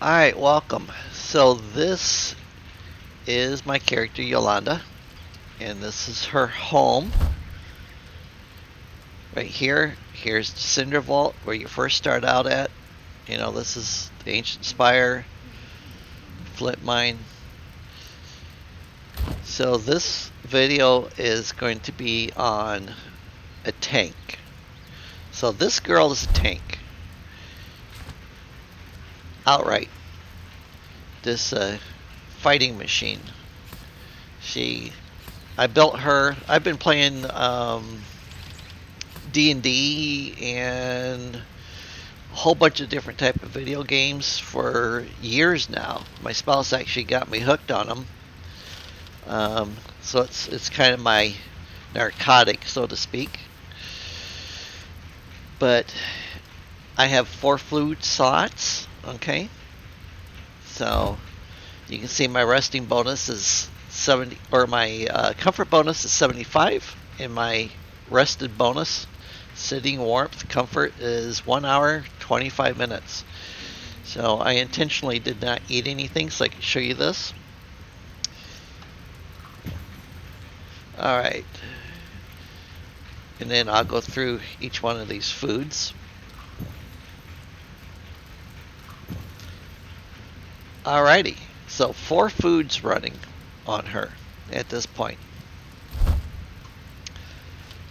Alright, welcome. So this is my character Yolanda, and this is her home. Right here, here's the Cinder Vault where you first start out at. You know, this is the ancient spire, flint mine. So this video is going to be on a tank. So this girl is a tank. Outright. This fighting machine. I built her. I've been playing D&D and a whole bunch of different type of video games for years now. My spouse actually got me hooked on them. So it's kind of my narcotic, so to speak. But I have 4 food slots. Okay. So you can see my resting bonus is 70, or my comfort bonus is 75, and my rested bonus, sitting warmth comfort, is 1 hour 25 minutes. So I intentionally did not eat anything so I can show you this. Alright. And then I'll go through each one of these foods. Alrighty. So 4 foods running on her at this point.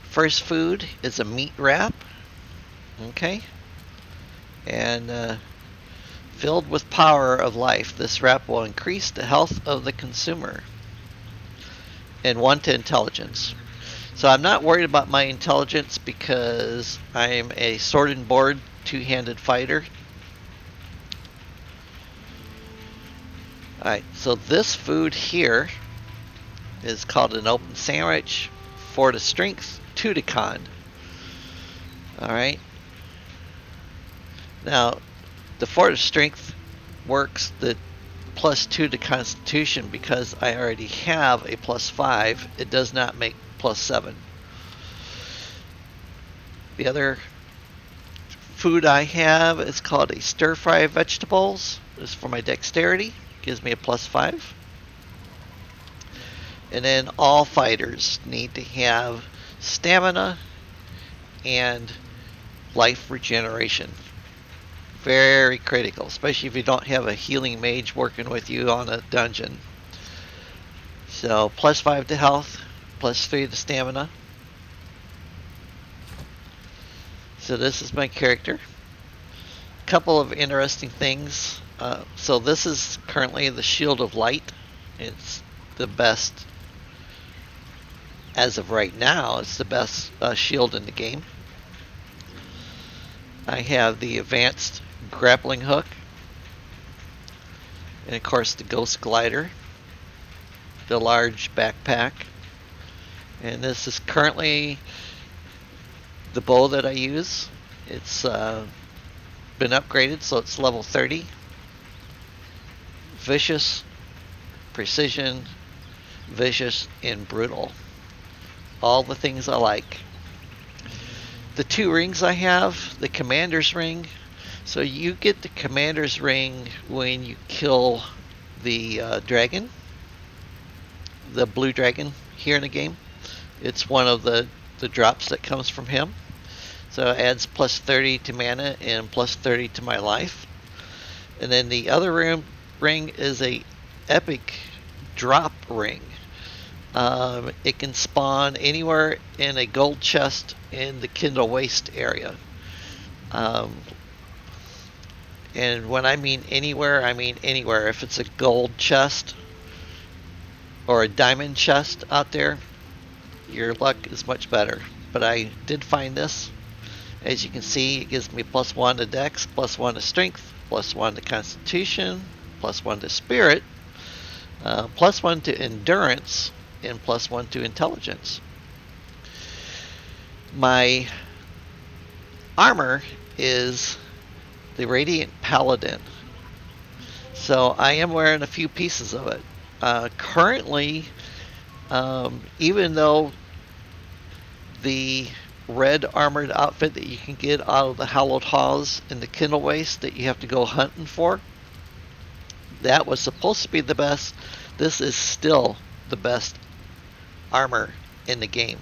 First food is a meat wrap. Okay. And filled with power of life, this wrap will increase the health of the consumer. And 1 to intelligence. So I'm not worried about my intelligence because I'm a sword and board 2-handed fighter. Alright, so this food here is called an open sandwich. 4 to strength, 2 to con. Alright. Now, the 4 to strength works the plus 2 to constitution because I already have a plus 5. It does not make plus 7. The other food I have is called a stir fry vegetables. This is for my dexterity. Gives me a plus 5. And then all fighters need to have stamina and life regeneration. Very critical, especially if you don't have a healing mage working with you on a dungeon. So plus 5 to health, plus 3 to stamina. So this is my character. Couple of interesting things. So this is currently the Shield of Light. It's the best, as of right now, it's the best shield in the game. I have the advanced grappling hook, and of course the ghost glider, the large backpack, and this is currently the bow that I use. It's been upgraded, so it's level 30. Vicious, precision, vicious, and brutal. All the things I like. The 2 rings I have, the commander's ring. So you get the commander's ring when you kill the dragon, the blue dragon here in the game. It's one of the drops that comes from him. So it adds plus 30 to mana and plus 30 to my life. And then the other ring is a epic drop ring. It can spawn anywhere in a gold chest in the Kindle Waste area. And when I mean anywhere, I mean anywhere. If it's a gold chest or a diamond chest out there, your luck is much better. But I did find this. As you can see, it gives me plus 1 to dex, plus 1 to strength, plus 1 to constitution, plus 1 to spirit, plus 1 to endurance, and plus 1 to intelligence. My armor is the Radiant Paladin. So I am wearing a few pieces of it. Currently, even though the red armored outfit that you can get out of the Hallowed Halls in the Kindle Waste that you have to go hunting for, That was supposed to be the best. This is still the best armor in the game.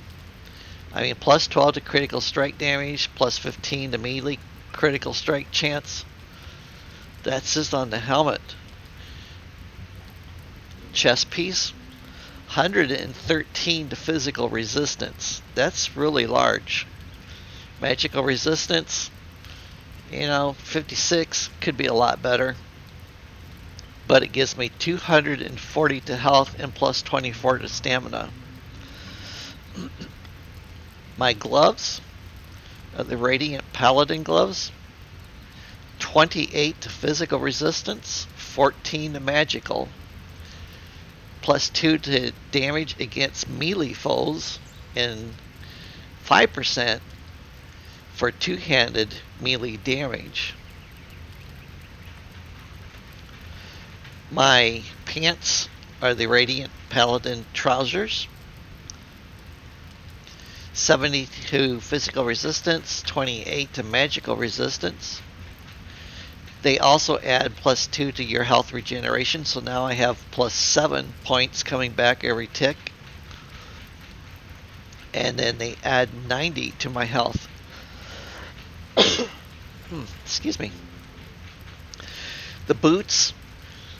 I mean, plus 12 to critical strike damage, plus 15 to melee critical strike chance. That's just on the helmet. Chest piece, 113 to physical resistance. That's really large. Magical resistance, 56 could be a lot better. But it gives me 240 to health and plus 24 to stamina. My gloves are the Radiant Paladin gloves. 28 to physical resistance, 14 to magical, plus 2 to damage against melee foes, and 5% for two-handed melee damage. My pants are the Radiant Paladin trousers. 70 to physical resistance, 28 to magical resistance. They also add plus 2 to your health regeneration, so now I have plus 7 points coming back every tick. And then they add 90 to my health. Excuse me. The boots.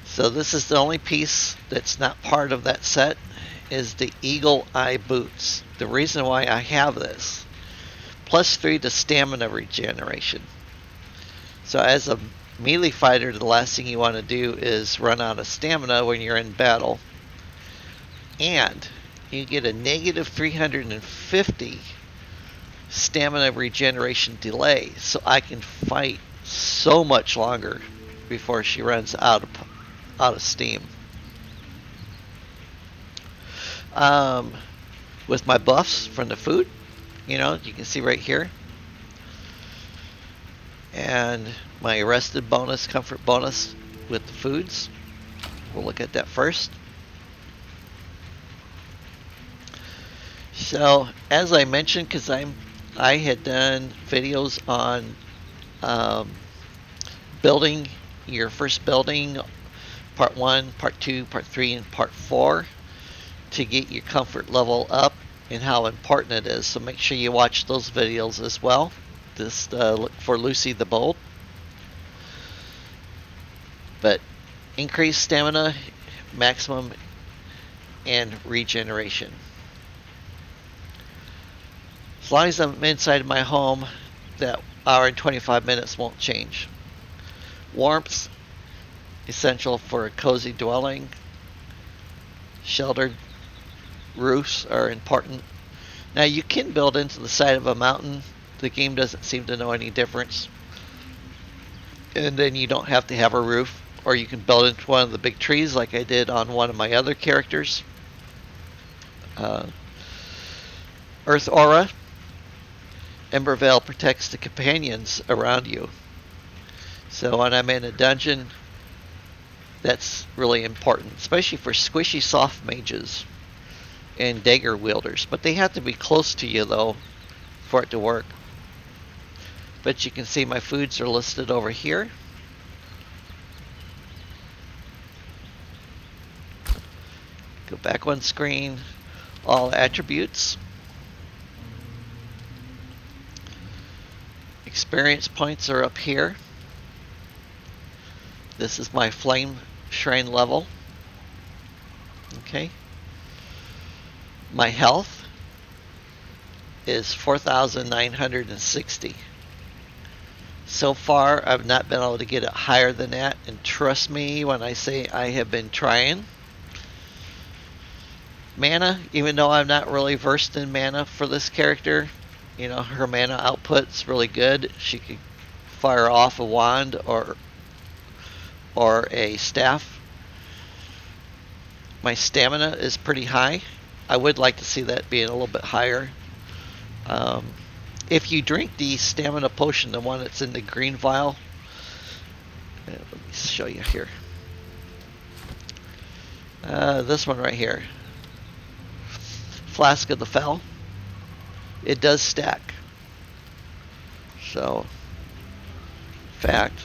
So this is the only piece that's not part of that set, is the Eagle Eye boots. The reason why I have this, plus 3 to stamina regeneration. So as a melee fighter, the last thing you want to do is run out of stamina when you're in battle. And you get a negative 350 stamina regeneration delay, so I can fight so much longer before she runs out of steam. With my buffs from the food, you can see right here. And my rested bonus, comfort bonus with the foods. We'll look at that first. So, as I mentioned, because I had done videos on building your first building, part 1, part 2, part 3, and part 4, to get your comfort level up and how important it is. So make sure you watch those videos as well. Just look for Lucy the Bold. But increased stamina, maximum, and regeneration. As long as I'm inside my home, that hour and 25 minutes won't change. Warmth, essential for a cozy dwelling. Sheltered roofs are important. Now you can build into the side of a mountain. The game doesn't seem to know any difference. And then you don't have to have a roof. Or you can build into one of the big trees like I did on one of my other characters. Earth Aura. Ember Veil protects the companions around you. So when I'm in a dungeon, that's really important, especially for squishy soft mages and dagger wielders. But they have to be close to you, though, for it to work. But you can see my foods are listed over here. Go back one screen. All attributes. Experience points are up here. This is my flame shrine level. Okay. My health is 4,960. So far, I've not been able to get it higher than that, and trust me when I say I have been trying. Mana, even though I'm not really versed in mana for this character, her mana output's really good. She could fire off a wand or a staff. My stamina is pretty high. I would like to see that being a little bit higher. If you drink the stamina potion, the one that's in the green vial, let me show you here. This one right here, Flask of the Fell, it does stack. So, in fact,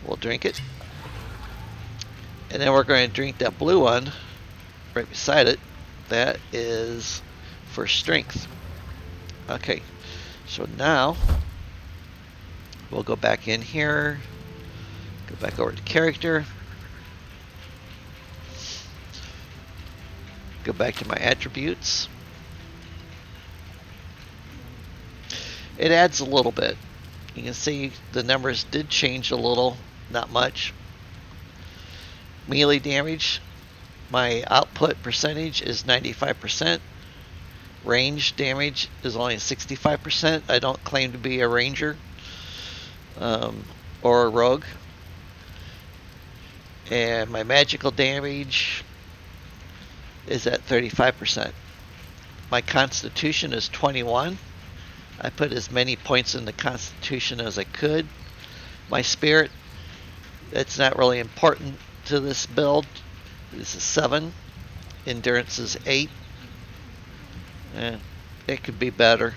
We'll drink it. And then we're going to drink that blue one right beside it. That is for strength. Okay, so now we'll go back in here, go back over to character, go back to my attributes. It adds a little bit. You can see the numbers did change a little, not much. Melee damage, my output percentage is 95%. Range damage is only 65%. I don't claim to be a ranger or a rogue. And my magical damage is at 35%. My constitution is 21. I put as many points in the constitution as I could. My spirit, it's not really important to this build. This is 7. Endurance is 8. It could be better.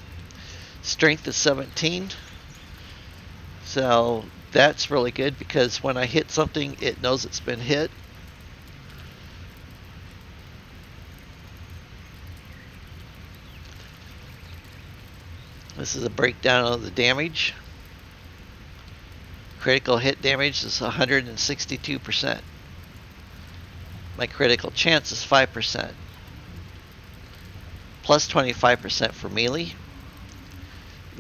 Strength is 17. So that's really good because when I hit something, it knows it's been hit. This is a breakdown of the damage. Critical hit damage is 162%. My critical chance is 5%. Plus 25% for melee.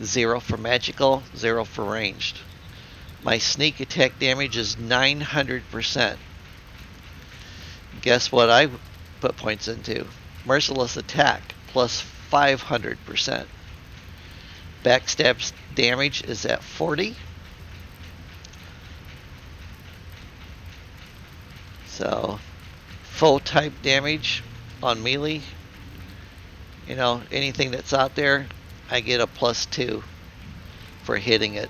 0 for magical, 0 for ranged. My sneak attack damage is 900%. Guess what I put points into? Merciless attack, plus 500%. Backstab damage is at 40. So, full type damage on melee. You know, anything that's out there, I get a plus 2 for hitting it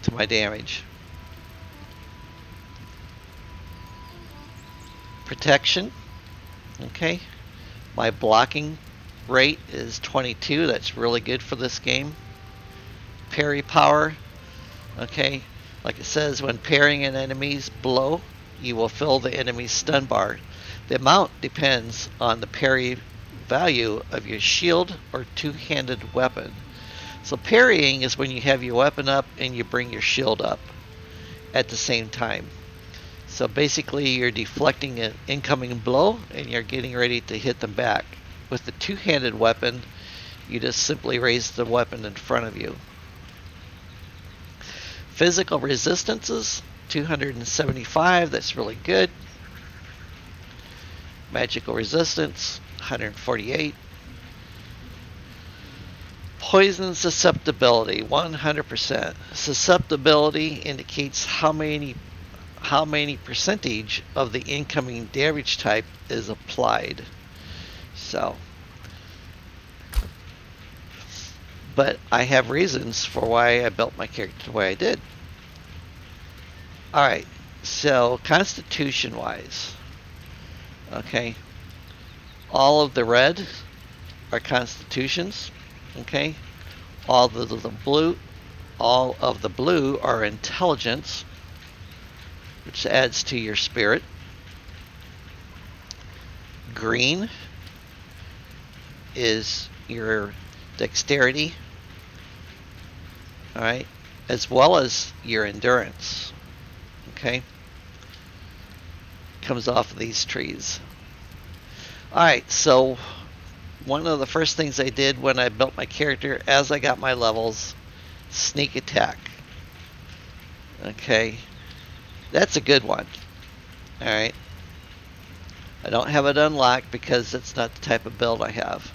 to my damage. Protection. Okay. My blocking rate is 22. That's really good for this game. Parry power. Okay. Like it says, when parrying an enemy's blow, you will fill the enemy's stun bar. The amount depends on the parry value of your shield or two-handed weapon. So parrying is when you have your weapon up and you bring your shield up at the same time. So basically you're deflecting an incoming blow and you're getting ready to hit them back. With the two-handed weapon, you just simply raise the weapon in front of you. Physical resistances, 275, that's really good. Magical resistance, 148. Poison susceptibility, 100%. Susceptibility indicates how many percentage of the incoming damage type is applied. So, but I have reasons for why I built my character the way I did. Alright, so constitution wise, okay, all of the red are constitutions, okay, all of the blue are intelligence, which adds to your spirit. Green is your dexterity, all right, as well as your endurance. Okay, comes off of these trees. All right, so one of the first things I did when I built my character, as I got my levels, sneak attack. Okay, that's a good one. All right, I don't have it unlocked because that's not the type of build I have.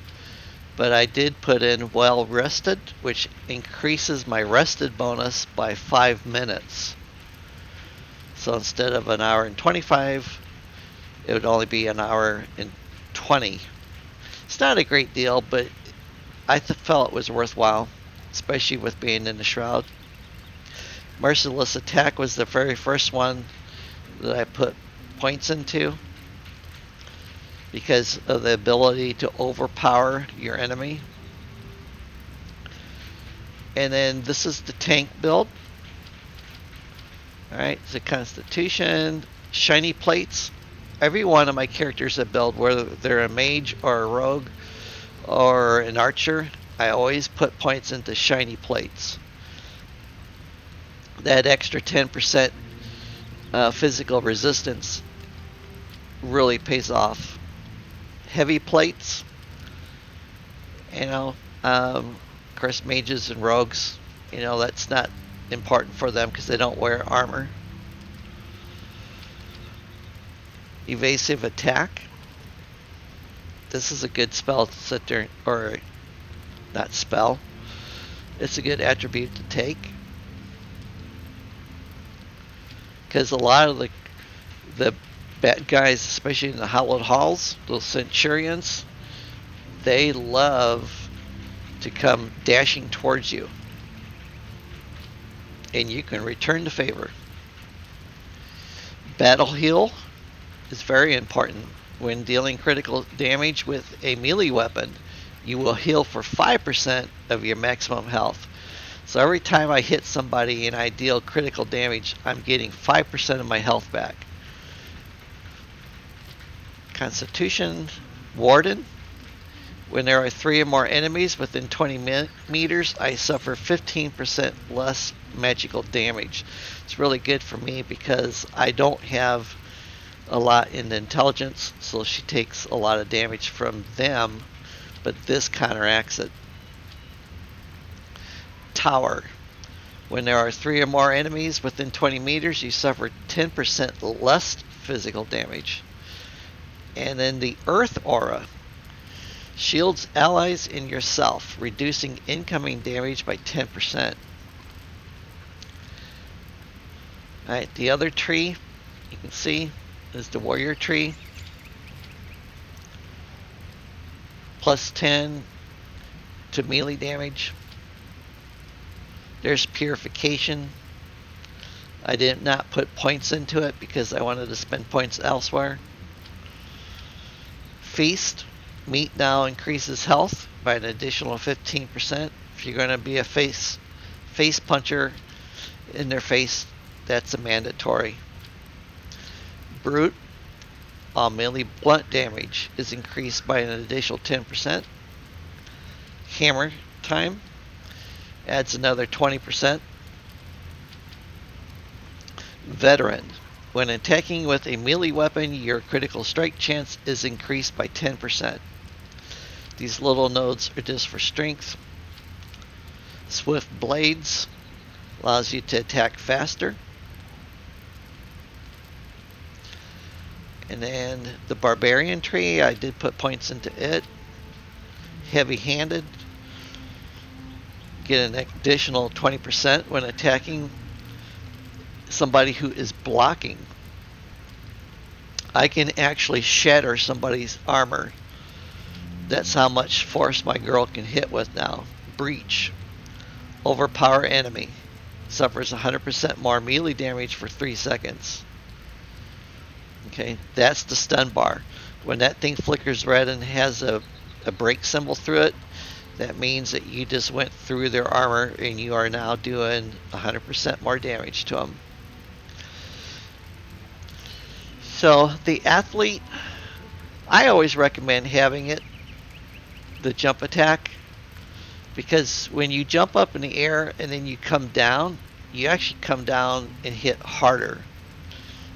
But I did put in well rested, which increases my rested bonus by 5 minutes. So instead of an hour and 25, it would only be an hour and 20. It's not a great deal, but I felt it was worthwhile, especially with being in the Shroud. Merciless attack was the very first one that I put points into, because of the ability to overpower your enemy. And then this is the tank build. Alright, so Constitution, shiny plates. Every one of my characters I build, whether they're a mage or a rogue or an archer, I always put points into shiny plates. That extra 10% physical resistance really pays off. Heavy plates, of course, mages and rogues, that's not important for them because they don't wear armor. Evasive attack. This is a good spell to sit there, or not spell. It's a good attribute to take because a lot of the bad guys, especially in the Hallowed Halls, those Centurions, they love to come dashing towards you, and you can return the favor. Battle heal is very important. When dealing critical damage with a melee weapon, you will heal for 5% of your maximum health. So every time I hit somebody and I deal critical damage, I'm getting 5% of my health back. Constitution Warden. When there are 3 or more enemies within 20 meters, I suffer 15% less magical damage. It's really good for me because I don't have a lot in intelligence, so she takes a lot of damage from them, but this counteracts it. Tower. When there are 3 or more enemies within 20 meters, you suffer 10% less physical damage. And then the Earth Aura. Shields allies and yourself, reducing incoming damage by 10%. Alright, the other tree, you can see, is the warrior tree. Plus 10 to melee damage. There's purification. I did not put points into it because I wanted to spend points elsewhere. Feast. Meat now increases health by an additional 15%. If you're going to be a face puncher in their face, that's a mandatory. Brute. All melee blunt damage is increased by an additional 10%. Hammer time adds another 20%. Veteran. When attacking with a melee weapon, your critical strike chance is increased by 10%. These little nodes are just for strength. Swift Blades allows you to attack faster. And then the Barbarian tree, I did put points into it. Heavy-handed. Get an additional 20% when attacking somebody who is blocking. I can actually shatter somebody's armor. That's how much force my girl can hit with now. Breach. Overpower enemy. Suffers 100% more melee damage for 3 seconds. Okay, that's the stun bar. When that thing flickers red and has a break symbol through it, that means that you just went through their armor and you are now doing 100% more damage to them. So the athlete, I always recommend having it, the jump attack, because when you jump up in the air and then you come down, you actually come down and hit harder.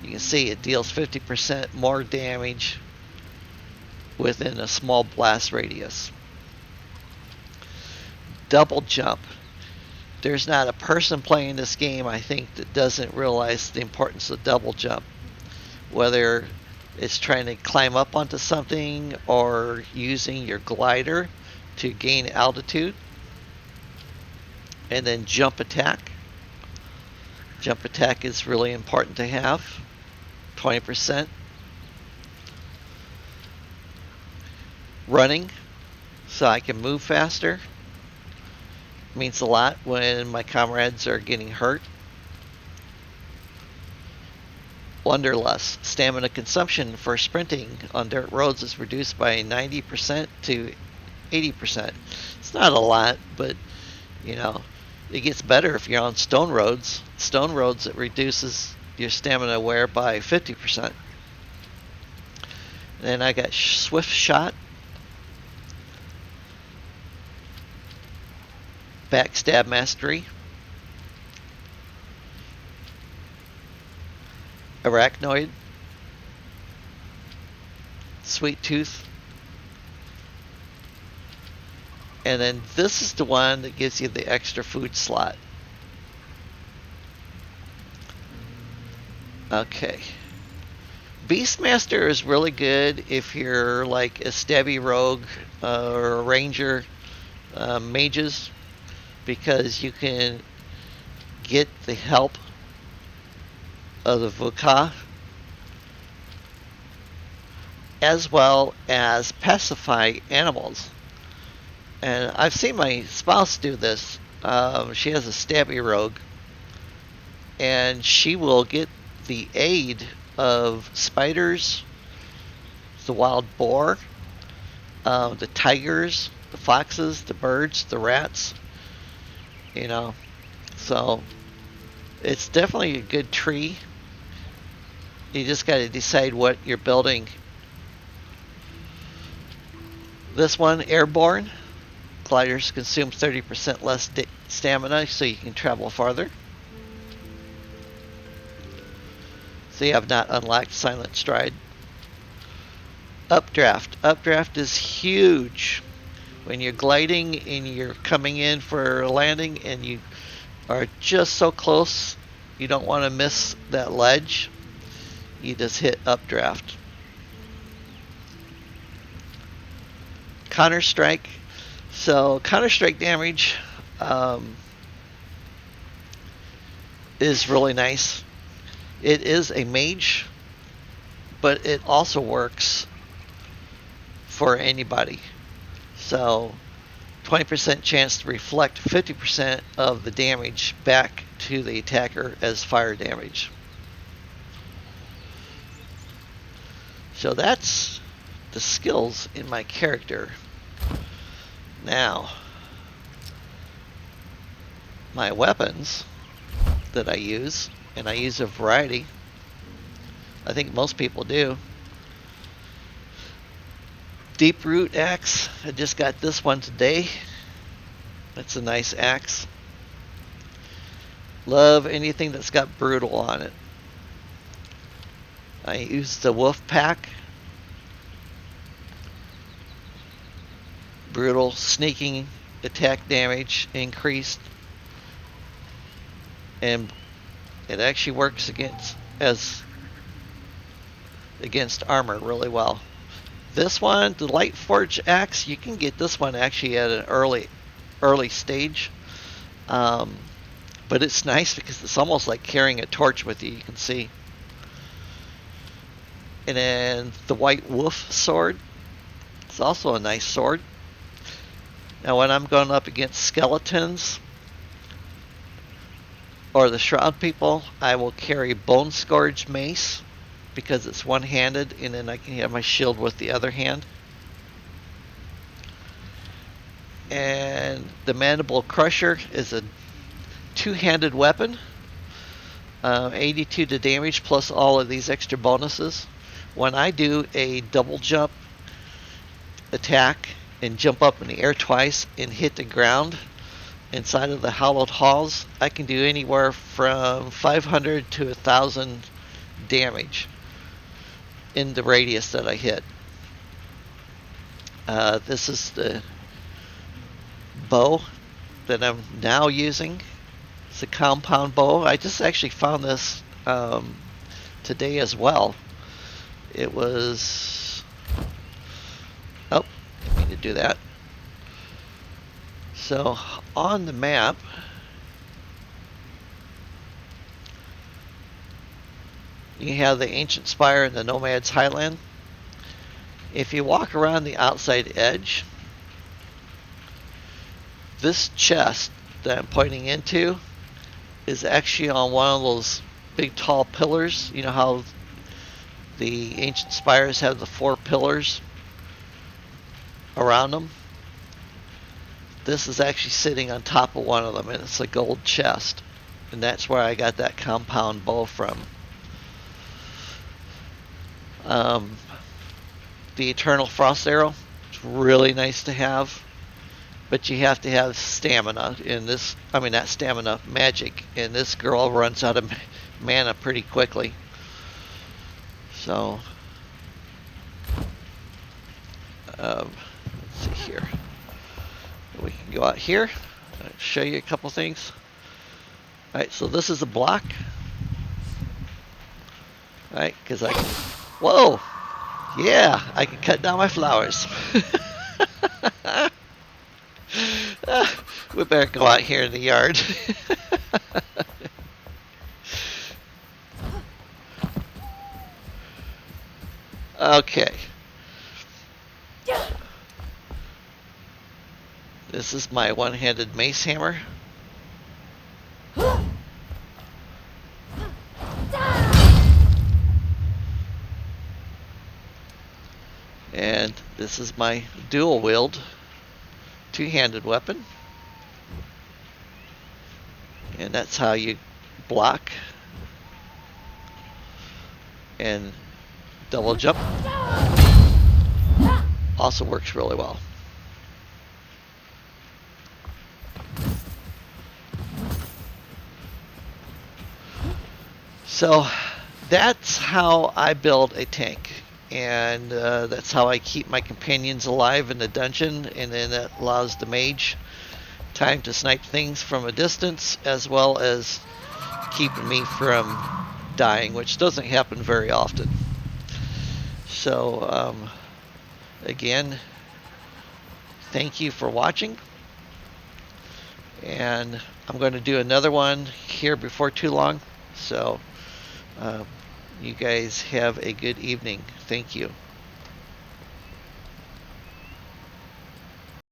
You can see it deals 50% more damage within a small blast radius. Double jump. There's not a person playing this game, I think, that doesn't realize the importance of double jump. Whether it's trying to climb up onto something or using your glider to gain altitude. And then jump attack. Jump attack is really important to have. 20%. Running, so I can move faster. Means a lot when my comrades are getting hurt. Wanderlust. Stamina consumption for sprinting on dirt roads is reduced by 90% to 80%. It's not a lot, but It gets better if you're on stone roads. Stone roads, it reduces your stamina wear by 50%. Then I got Swift Shot, Backstab Mastery, Arachnoid, Sweet Tooth, and then this is the one that gives you the extra food slot. Okay. Beastmaster is really good if you're like a stabby rogue or a ranger, mages, because you can get the help of the Vuka as well as pacify animals. And I've seen my spouse do this. She has a stabby rogue, and she will get the aid of spiders, the wild boar, the tigers, the foxes, the birds, the rats. You know, so it's definitely a good tree. You just got to decide what you're building. This one, Airborne. Gliders consume 30% less stamina, so you can travel farther. So you have not unlocked Silent Stride. Updraft. Updraft is huge. When you're gliding and you're coming in for a landing and you are just so close, you don't want to miss that ledge, you just hit Updraft. Counter Strike. So Counter Strike damage is really nice. It is a mage, but it also works for anybody. So 20% chance to reflect 50% of the damage back to the attacker as fire damage. So that's the skills in my character. Now, my weapons that I use, and I use a variety. I think most people do. Deep Root Axe. I just got this one today. That's a nice axe. Love anything that's got brutal on it. I use the Wolf Pack. Brutal sneaking attack damage increased, and it actually works against armor really well. This one, the Light Forge Axe, you can get this one actually at an early stage, but it's nice because it's almost like carrying a torch with you. You can see. And then the White Wolf Sword. It's also a nice sword. Now when I'm going up against skeletons or the Shroud people, I will carry Bone Scourge Mace because it's one-handed, and then I can have my shield with the other hand. And the Mandible Crusher is a two-handed weapon. 82 to damage plus all of these extra bonuses. When I do a double jump attack and jump up in the air twice and hit the ground inside of the Hallowed Halls, I can do anywhere from 500 to 1,000 damage in the radius that I hit. This is the bow that I'm now using. It's a compound bow. I just actually found this today as well. It was... Oh, I need to do that. So, on the map, you have the Ancient Spire and the Nomad's Highland. If you walk around the outside edge, this chest that I'm pointing into is actually on one of those big tall pillars. You know how the Ancient Spires have the 4 pillars around them? this is actually sitting on top of one of them, and it's a gold chest. And that's where I got that compound bow from. The Eternal Frost Arrow, it's really nice to have, but you have to have stamina in this. I mean, not stamina, magic. And this girl runs out of mana pretty quickly. So, let's see here. We can go out here, show you a couple things. Alright, so this is a block. Alright, because I can. Whoa! Yeah, I can cut down my flowers. We better go out here in the yard. Okay. This is my one-handed mace hammer. And this is my dual wield two-handed weapon. And that's how you block and double jump. Also works really well. So that's how I build a tank, and that's how I keep my companions alive in the dungeon, and then that allows the mage time to snipe things from a distance, as well as keeping me from dying, which doesn't happen very often. So again, thank you for watching, and I'm going to do another one here before too long. So you guys have a good evening. Thank you.